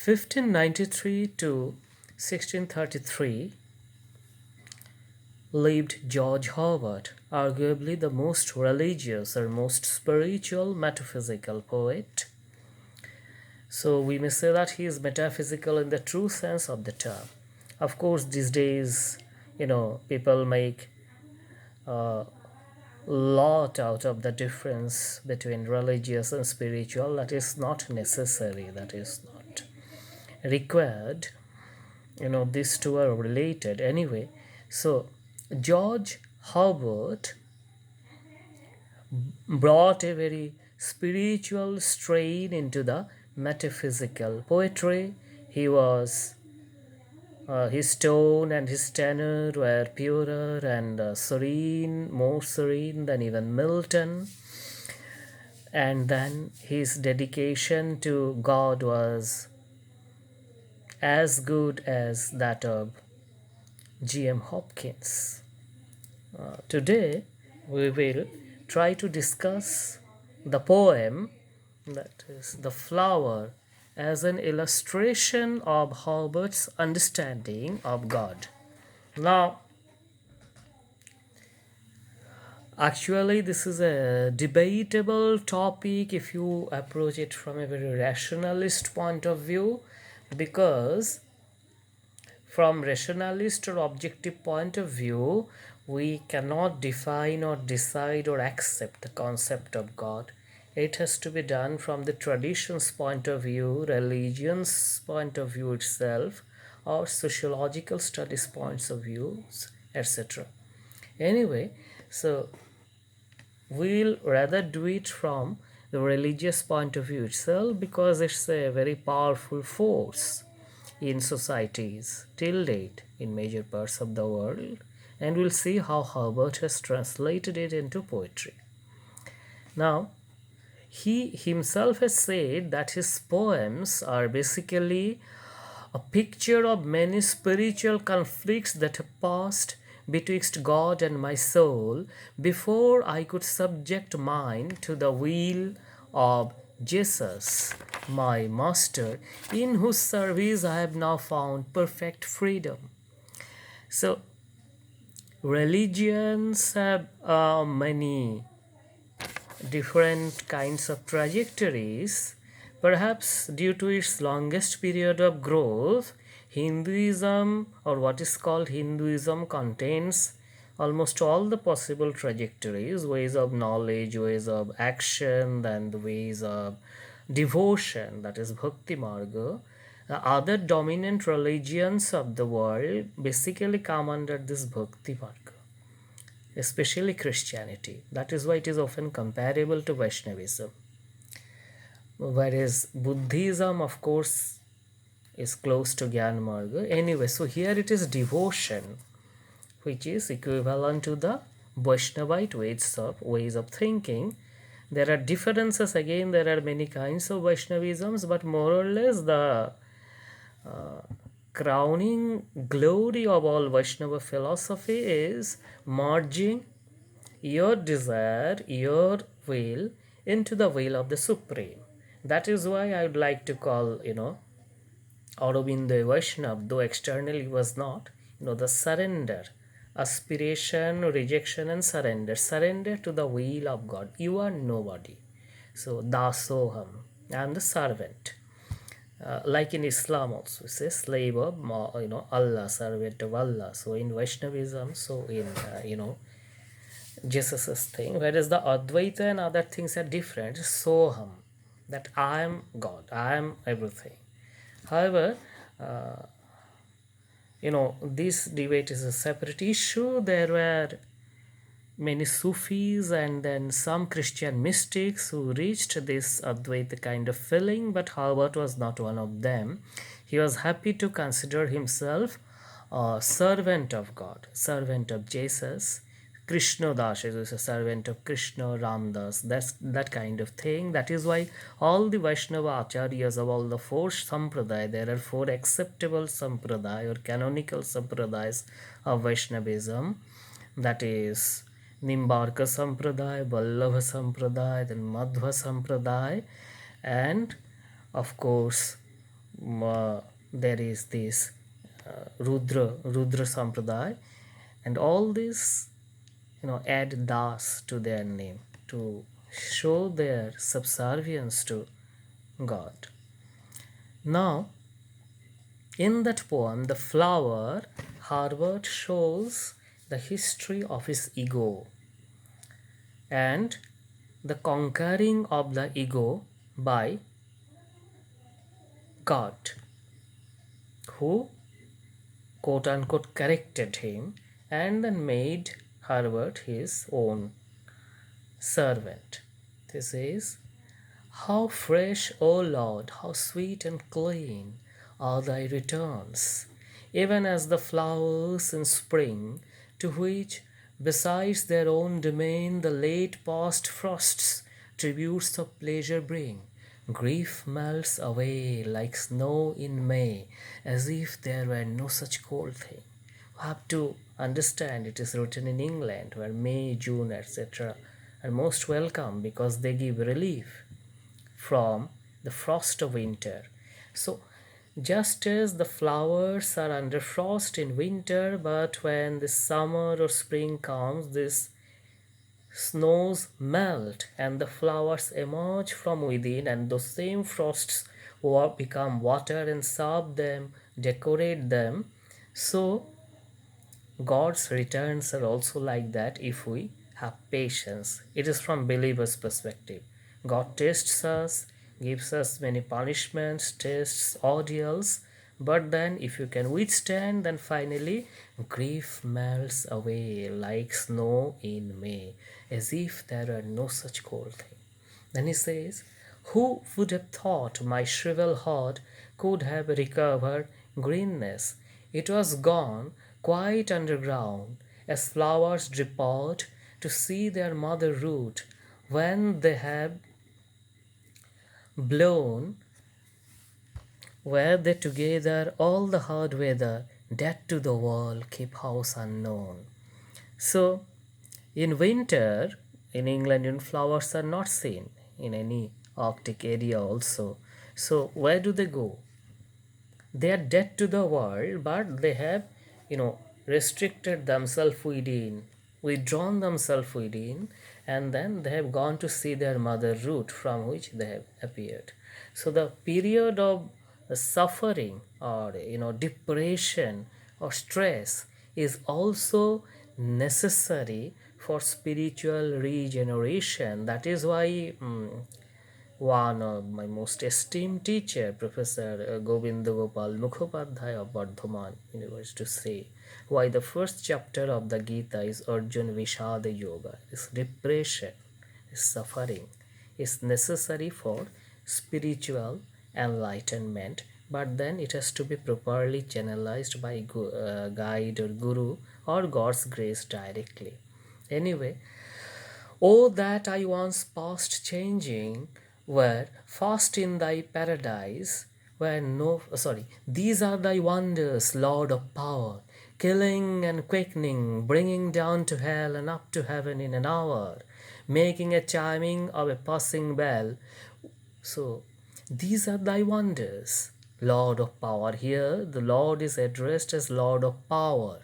1593 to 1633 lived George Herbert, arguably the most religious or most spiritual metaphysical poet. So we may say that he is metaphysical in the true sense of the term. Of course, these days, people make a lot out of the difference between religious and spiritual. That is not necessary, that is not required. These two are related anyway. So George Herbert brought a very spiritual strain into the metaphysical poetry. His tone and his tenor were purer and serene, more serene than even Milton. And then his dedication to God was as good as that of G.M. Hopkins. Today, we will try to discuss the poem, that is, The Flower, as an illustration of Herbert's understanding of God. Now, actually, this is a debatable topic if you approach it from a very rationalist point of view, because from rationalist or objective point of view, we cannot define or decide or accept the concept of God. It has to be done from the tradition's point of view, religion's point of view itself, or sociological studies points of views, etc. Anyway, so we'll rather do it from the religious point of view itself, because it's a very powerful force in societies till date in major parts of the world, and we'll see how Herbert has translated it into poetry. Now, he himself has said that his poems are basically a picture of many spiritual conflicts that have passed betwixt God and my soul before I could subject mine to the will of Jesus, my master, in whose service I have now found perfect freedom. So, religions have many different kinds of trajectories. Perhaps due to its longest period of growth, Hinduism, or what is called Hinduism, contains almost all the possible trajectories, ways of knowledge, ways of action, and the ways of devotion, that is Bhakti Marga. The other dominant religions of the world basically come under this Bhakti Marga, especially Christianity. That is why it is often comparable to Vaishnavism. Whereas Buddhism, of course, is close to Gyan Marga. Anyway, so here it is devotion, which is equivalent to the Vaishnavite ways of thinking. There are differences, again, there are many kinds of Vaishnavisms, but more or less the crowning glory of all Vaishnava philosophy is merging your desire, your will, into the will of the Supreme. That is why I would like to call, Aurobindo Vaishnav, though externally he was not, the surrender, aspiration, rejection, and surrender. Surrender to the will of God. You are nobody. So, dasoham, I am the servant. Like in Islam also, we say slave of, Allah, servant of Allah. So in Vaishnavism, so in, Jesus' thing, whereas the Advaita and other things are different. Soham, that I am God, I am everything. However, this debate is a separate issue. There were many Sufis and then some Christian mystics who reached this Advaita kind of feeling, but Herbert was not one of them. He was happy to consider himself a servant of God, servant of Jesus. Krishna Das is a servant of Krishna, Ram Das, that's that kind of thing. That is why all the Vaishnava acharyas of all the four sampradaya, there are four acceptable sampradaya or canonical sampradayas of Vaishnavism, that is Nimbarka Sampradaya, Vallabha Sampradaya, then Madhva Sampradaya, and of course there is this Rudra Sampradaya, and all this, add das to their name to show their subservience to God. Now, in that poem, The Flower, Herbert shows the history of his ego and the conquering of the ego by God, who quote unquote corrected him and then made Herbert his own servant. This is, how fresh, O Lord, how sweet and clean are thy returns, even as the flowers in spring, to which, besides their own domain, the late past frosts tributes of pleasure bring. Grief melts away like snow in May, as if there were no such cold thing. You have to understand it is written in England, where May, June, etc. are most welcome because they give relief from the frost of winter. So, just as the flowers are under frost in winter, but when the summer or spring comes, these snows melt and the flowers emerge from within, and those same frosts become water and serve them, decorate them. So, God's returns are also like that if we have patience. It is from believers' perspective. God tests us, gives us many punishments, tests, ordeals, but then if you can withstand, then finally grief melts away like snow in May, as if there were no such cold thing. Then he says, who would have thought my shriveled heart could have recovered greenness? It was gone quite underground, as flowers depart to see their mother root when they have blown, were they together all the hard weather, dead to the world, keep house unknown. So, in winter, in England, flowers are not seen in any Arctic area also. So, where do they go? They are dead to the world, but they have, restricted themselves within, withdrawn themselves within, and then they have gone to see their mother root from which they have appeared. So the period of suffering or depression or stress is also necessary for spiritual regeneration. That is why one of my most esteemed teacher, Professor Govinda Gopal Mukhopadhyay of Bardhaman University, to say why the first chapter of the Gita is Arjun Vishada Yoga. This depression, this suffering is necessary for spiritual enlightenment, but then it has to be properly channelized by guide or guru or God's grace directly. Anyway, oh, that I once past changing, were fast in thy paradise, where no, sorry, these are thy wonders, Lord of power, killing and quickening, bringing down to hell and up to heaven in an hour, making a chiming of a passing bell. So, these are thy wonders, Lord of power. Here, the Lord is addressed as Lord of power,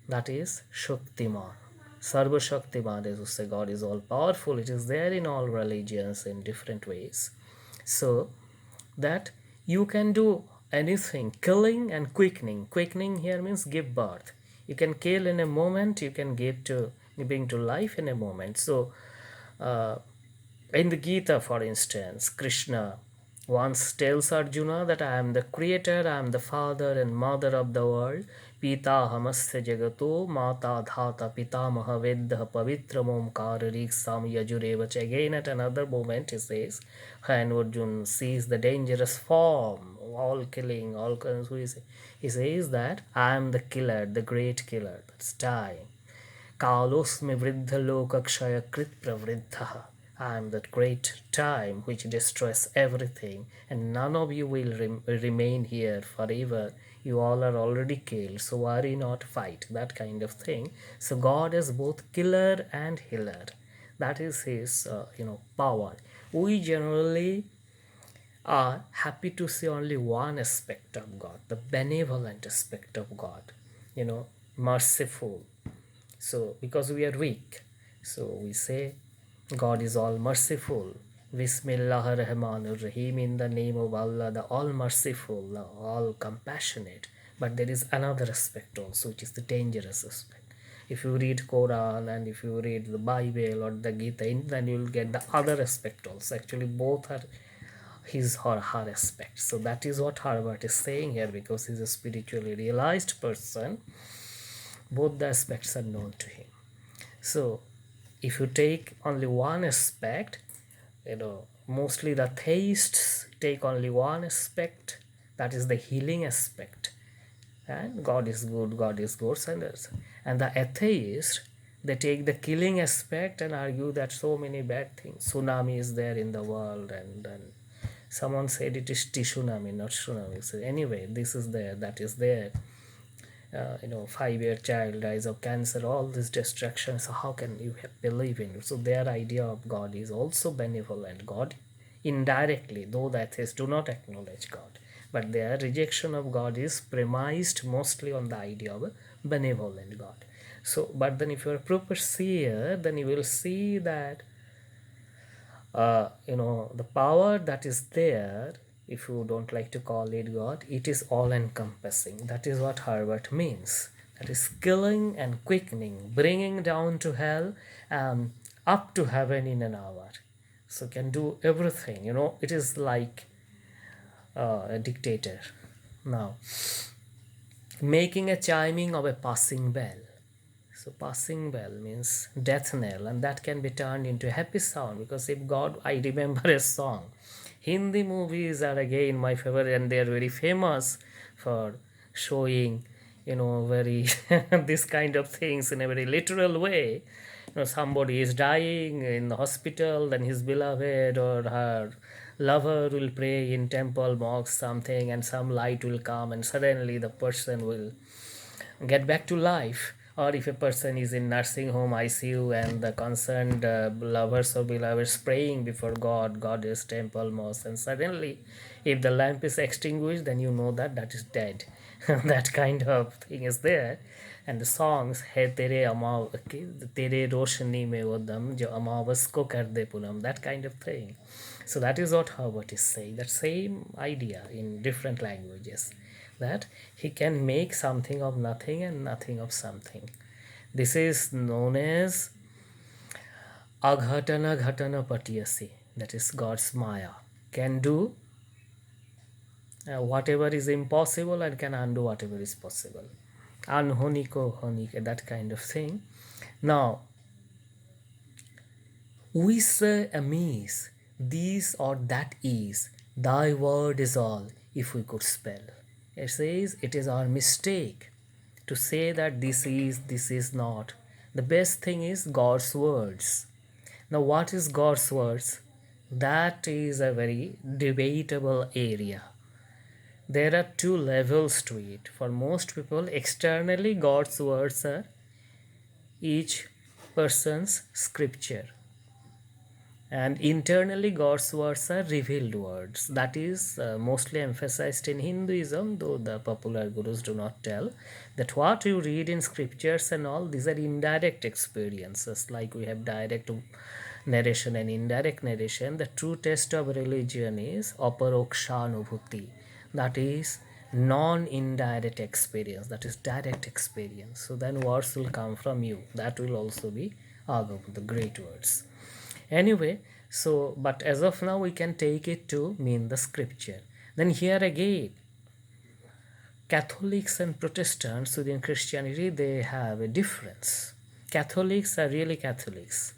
that is Shaktiman. Sarva Shaktiman, as you say, God is all powerful. It is there in all religions in different ways. So that you can do anything, killing and quickening. Quickening here means give birth. You can kill in a moment, you can bring to life in a moment. So uh, in the Gita, for instance, Krishna once tells Arjuna that I am the creator, I am the father and mother of the world. Pita hamasya jagato mata dhata pitamaha vedha pavitram omkar riksam yajureva. Again at another moment he says, and Arjuna sees the dangerous form, all killing, all kinds. He says that I am the killer, the great killer, that's dying. Kalosmi vriddha lokakshaya krit pravriddha. I am that great time which destroys everything, and none of you will remain here forever. You all are already killed, so worry not, fight, that kind of thing. So God is both killer and healer. That is his, power. We generally are happy to see only one aspect of God, the benevolent aspect of God, merciful. So, because we are weak, so we say God is all merciful. Bismillah Rahmanur Rahim, in the name of Allah, the all merciful, the all compassionate. But there is another aspect also, which is the dangerous aspect. If you read Quran and if you read the Bible or the Gita, then you will get the other aspect also. Actually, both are his or her aspect. So that is what Herbert is saying here, because he's a spiritually realized person. Both the aspects are known to him. So if you take only one aspect, mostly the theists take only one aspect, that is the healing aspect, and God is good, God is good, and the atheists, they take the killing aspect and argue that so many bad things, tsunami is there in the world, and someone said it is tsunami, not tsunami. So anyway, this is there, that is there. 5-year child dies of cancer, all this destruction. So how can you believe in it? So their idea of God is also benevolent. God indirectly, though the atheists do not acknowledge God, but their rejection of God is premised mostly on the idea of a benevolent God. So, but then if you're a proper seer, then you will see that the power that is there, if you don't like to call it God, it is all encompassing. That is what Herbert means. That is killing and quickening, bringing down to hell and up to heaven in an hour. So can do everything. It is like a dictator. Now, making a chiming of a passing bell. So passing bell means death knell, and that can be turned into a happy sound, because if God, I remember a song. Hindi movies are again my favorite, and they are very famous for showing, very this kind of things in a very literal way. Somebody is dying in the hospital, then his beloved or her lover will pray in temple, mosque, something, and some light will come, and suddenly the person will get back to life. Or if a person is in nursing home ICU and the concerned lovers or beloveds praying before God, goddess, temple, mosque, and suddenly if the lamp is extinguished, then you know that that is dead. That kind of thing is there. And the songs, Hai tere amav, tere roshni mein wo dam jo amavas ko kar de punam, that kind of thing. So that is what Herbert is saying, that same idea in different languages, that he can make something of nothing and nothing of something. This is known as aghatana ghatana patiyasi, that is God's Maya, can do whatever is impossible and can undo whatever is possible. Anhoniko honika, that kind of thing. Now, we say amiss, this or that is, thy word is all, if we could spell. It says it is our mistake to say that this is not. The best thing is God's words. Now, what is God's words? That is a very debatable area. There are two levels to it. For most people, externally, God's words are each person's scripture, and internally God's words are revealed words. That is mostly emphasized in Hinduism, though the popular gurus do not tell that what you read in scriptures and all, these are indirect experiences. Like we have direct narration and indirect narration. The true test of religion is aparokshanubhuti, that is non-indirect experience, that is direct experience. So then words will come from you, that will also be agav, the great words. Anyway, so but as of now we can take it to mean the scripture. Then here again, Catholics and Protestants within Christianity, they have a difference. Catholics are really Catholics.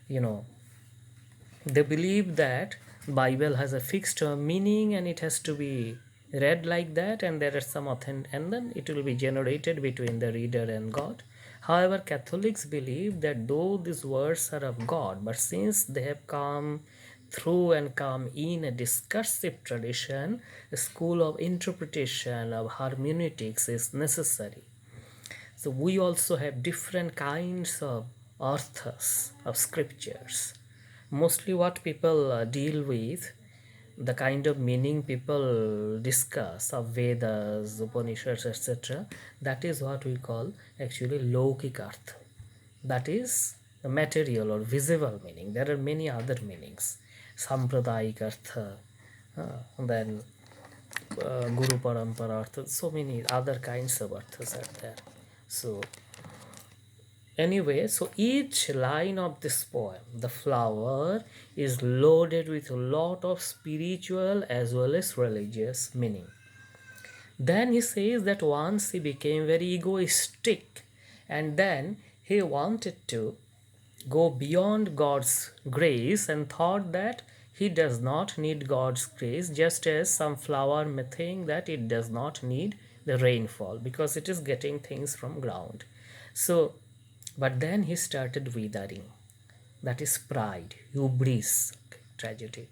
They believe that Bible has a fixed meaning and it has to be read like that, and there are some authentic, and then it will be generated between the reader and God. However, Catholics believe that though these words are of God, but since they have come through and come in a discursive tradition, a school of interpretation of hermeneutics is necessary. So we also have different kinds of authors of scriptures. Mostly what people deal with, the kind of meaning people discuss of Vedas, Upanishads, etc., that is what we call actually Laukik Artha. That is the material or visible meaning. There are many other meanings, Sampradayik Artha, then Guru Parampara Artha, so many other kinds of arthas are there. So anyway, so each line of this poem, The Flower, is loaded with a lot of spiritual as well as religious meaning. Then he says that once he became very egoistic and then he wanted to go beyond God's grace and thought that he does not need God's grace, just as some flower may think that it does not need the rainfall because it is getting things from ground. So, but then he started withering. That is pride, hubris, tragedy.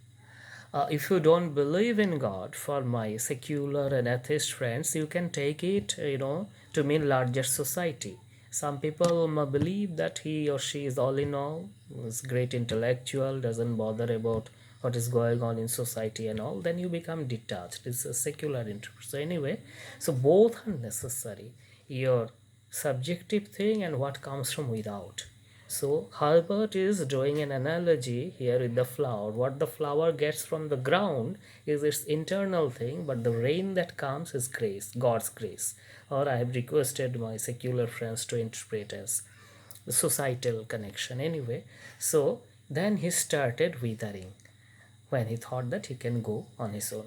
If you don't believe in God, for my secular and atheist friends, you can take it, to mean larger society. Some people may believe that he or she is all in all, is great intellectual, doesn't bother about what is going on in society and all. Then you become detached. It's a secular interest. So anyway, so both are necessary. Your subjective thing and what comes from without. So Herbert is drawing an analogy here with the flower. What the flower gets from the ground is its internal thing, but the rain that comes is grace, God's grace. Or I have requested my secular friends to interpret as the societal connection. Anyway, so then he started withering when he thought that he can go on his own.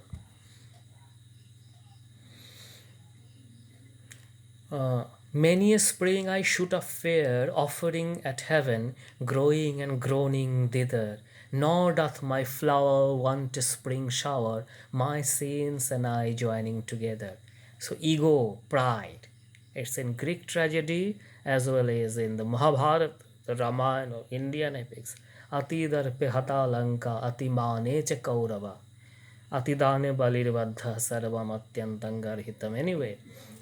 Many a spring I shoot a fair offering at heaven, growing and groaning thither. Nor doth my flower want a spring shower, my sins and I joining together. So ego, pride, it's in Greek tragedy as well as in the Mahabharata, the Ramayana, or Indian epics. Ati darpe hata lanka, ati mane cha kaurava. Atidane balirvadha sarvam atyantangarhitam. Anyway,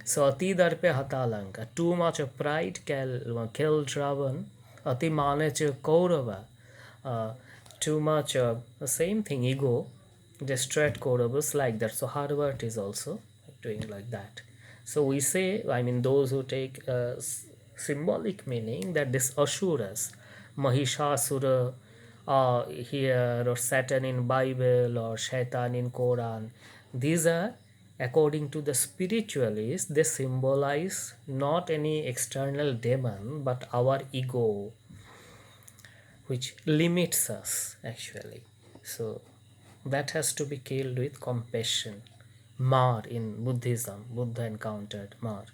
so ati darpe hatalanka, too much of pride killed Ravan. Ati manecha kaurava, too much of the same thing, ego, destroyed Kauravas like that. So Herbert is also doing like that. So we say, I mean, those who take symbolic meaning that this Asuras, Mahishasura, here, or Satan in Bible, or Shaitan in Quran, these are, according to the spiritualists, they symbolize not any external demon but our ego, which limits us actually. So that has to be killed with compassion. Mar in Buddhism, Buddha encountered Mar.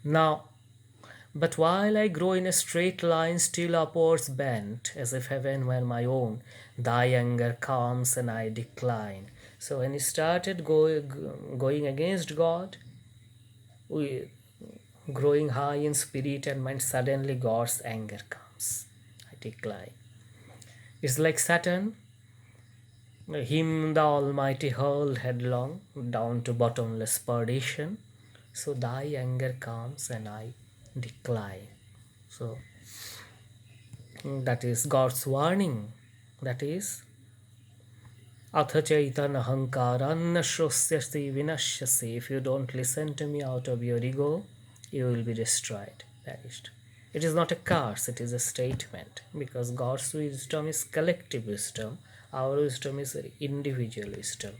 Now, but while I grow in a straight line, still upwards bent, as if heaven were my own, thy anger comes and I decline. So when he started going against God, we growing high in spirit and mind, suddenly God's anger comes. I decline. It's like Saturn, him the Almighty hurled headlong down to bottomless perdition. So thy anger comes and I decline. So that is God's warning. That is Atha chaitan ahankaranna shrosyasi vinashyasi. If you don't listen to me out of your ego, you will be destroyed, perished. It is not a curse, it is a statement. Because God's wisdom is collective wisdom. Our wisdom is individual wisdom.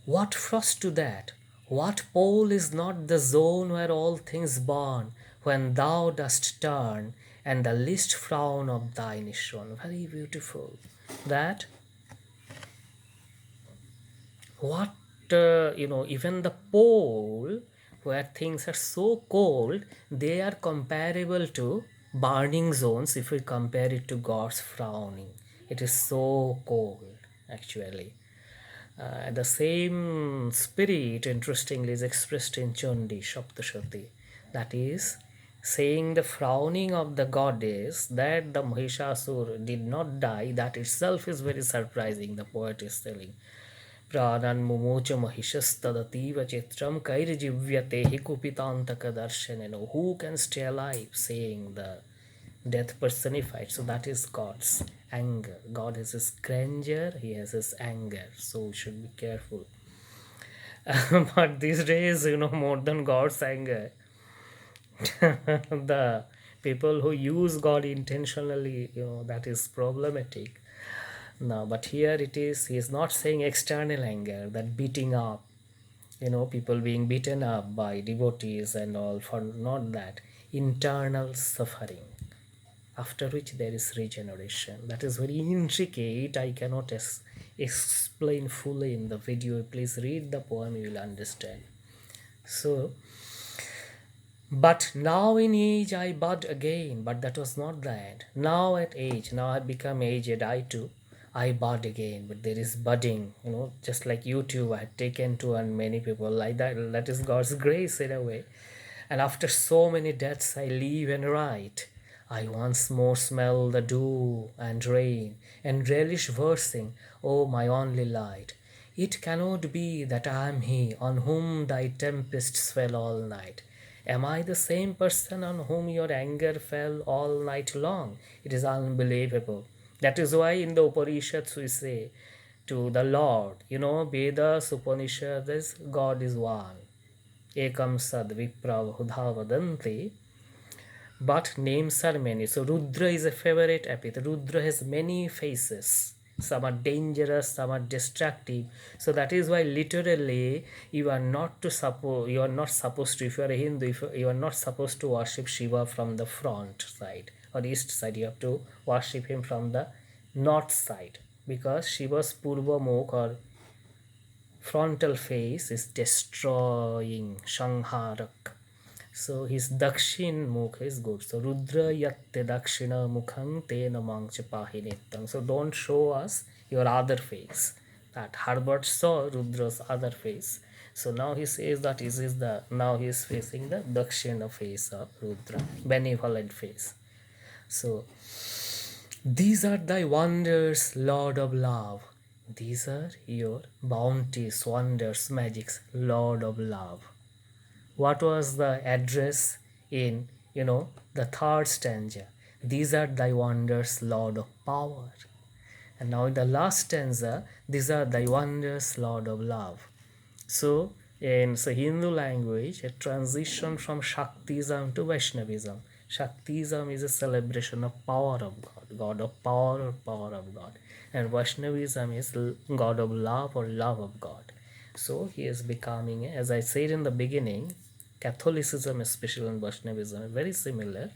What frost to that? What pole is not the zone where all things burn, when thou dost turn, and the least frown of thine is shown? Very beautiful. That what, even the pole where things are so cold, they are comparable to burning zones if we compare it to God's frowning. It is so cold, actually. The same spirit, interestingly, is expressed in Chandi, Shaptashati. That is, saying the frowning of the goddess, that the Mahishasur did not die, that itself is very surprising, the poet is telling. Pranan mumocha mahishastadativa chitram kairjivyate hikupitantaka darshaneno. Who can stay alive, saying the death personified? So that is God's anger. God has his grandeur, he has his anger, so we should be careful. But these days, more than God's anger, the people who use God intentionally, that is problematic. No, but here it is, he is not saying external anger, that beating up, people being beaten up by devotees and all, for not that. Internal suffering, after which there is regeneration. That is very intricate. I cannot explain fully in the video. Please read the poem, you will understand. So, but now in age I bud again, but that was not the end. Now at age, now I become aged, I too, I bud again, but there is budding, just like YouTube, I had taken to and many people like that. That is God's grace in a way. And after so many deaths, I live and write. I once more smell the dew and rain, and relish versing, O my only light. It cannot be that I am he on whom thy tempests fell all night. Am I the same person on whom your anger fell all night long? It is unbelievable. That is why in the Upanishads we say to the Lord, Vedas, Upanishads, God is one. Ekam sad vipravudha vadanti, but names are many. So Rudra is a favorite epithet. Rudra has many faces. Some are dangerous, some are destructive. So that is why literally you are not supposed to, if you are a Hindu, if you are not supposed to worship Shiva from the front side or east side. You have to worship him from the north side, because Shiva's Purva Mukh or frontal face is destroying, Sangharak. So his Dakshin Mukha is good. So Rudra yatte Dakshina Mukham tena mangcha pahinittam. So don't show us your other face. That Herbert saw Rudra's other face. So now he says that now he is facing the Dakshina face of Rudra, benevolent face. So these are thy wonders, Lord of love. These are your bounties, wonders, magics, Lord of love. What was the address in, the third stanza? These are thy wonders, Lord of power. And now in the last stanza, these are thy wonders, Lord of love. So in Hindu language, a transition from Shaktism to Vaishnavism. Shaktism is a celebration of power of God, God of power or power of God. And Vaishnavism is God of love or love of God. So he is becoming, as I said in the beginning, Catholicism, especially, and Vaishnavism are very similar.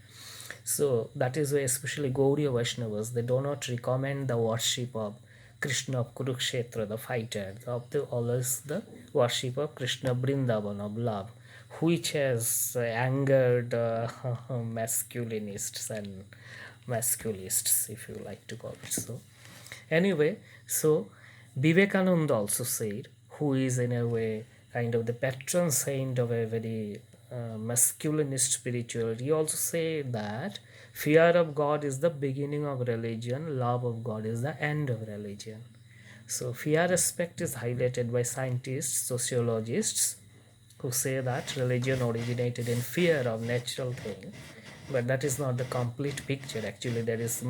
So that is why especially Gaudiya Vaishnavas, they do not recommend the worship of Krishna of Kurukshetra, the fighter. They always the worship of Krishna Brindavan of love, which has angered masculinists and masculists, if you like to call it so. Anyway, so Vivekananda also said, who is in a way kind of the patron saint of a very masculinist spirituality, he also said that fear of God is the beginning of religion, love of God is the end of religion. So fear aspect is highlighted by scientists, sociologists, who say that religion originated in fear of natural thing, but that is not the complete picture. Actually, there is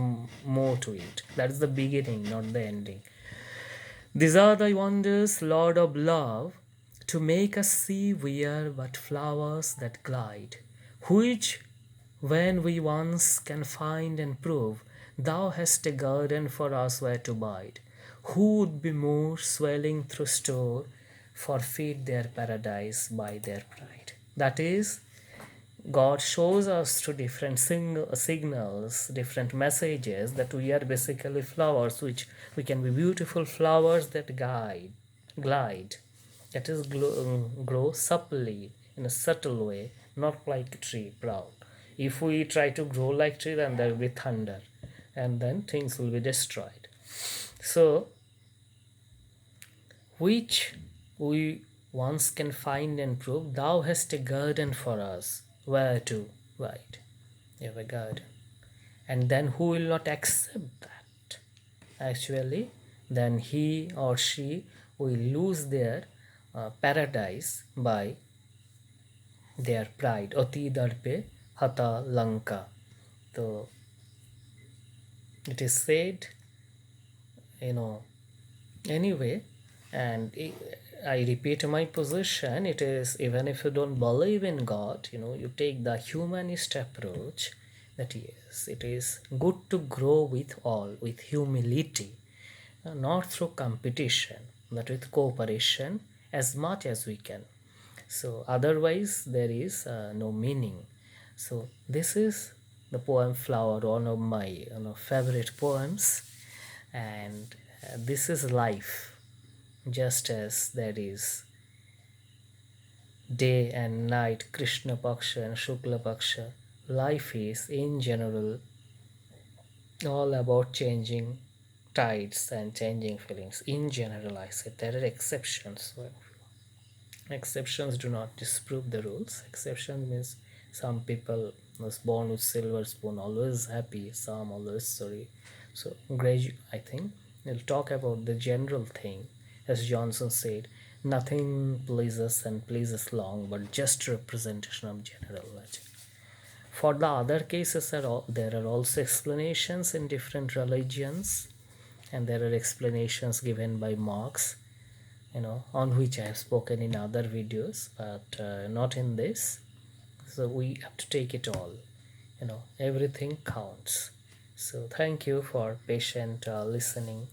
more to it. That is the beginning, not the ending. These are thy wonders, Lord of love, to make us see we are but flowers that glide, which when we once can find and prove, thou hast a garden for us where to bide. Who would be more swelling through store, forfeit their paradise by their pride? That is, God shows us through different signals, different messages, that we are basically flowers, which we can be beautiful flowers that glide, that is, grow supplely in a subtle way, not like a tree, proud. If we try to grow like tree, then there will be thunder, and then things will be destroyed. So, which we once can find and prove, thou hast a garden for us where to write. You have a garden. And then who will not accept that? Actually, then he or she will lose their paradise by their pride. Ati darpe hata lanka. So it is said you know. Anyway, and I repeat my position. It is, even if you don't believe in God, you take the humanist approach, that yes, it is good to grow with all, with humility, not through competition, but with cooperation as much as we can. So otherwise, there is no meaning. So this is the poem Flower, one of my favorite poems, and this is life. Just as there is day and night, Krishna Paksha and Shukla Paksha, life is in general all about changing tides and changing feelings. In general, I said there are exceptions. Well, exceptions do not disprove the rules. Exception means some people was born with silver spoon, always happy, some always sorry. So I think we'll talk about the general thing. As Johnson said, nothing pleases and pleases long, but just representation of general nature. For the other cases, there are also explanations in different religions, and there are explanations given by Marx, on which I have spoken in other videos, but not in this. So we have to take it all. Everything counts. So thank you for patient listening.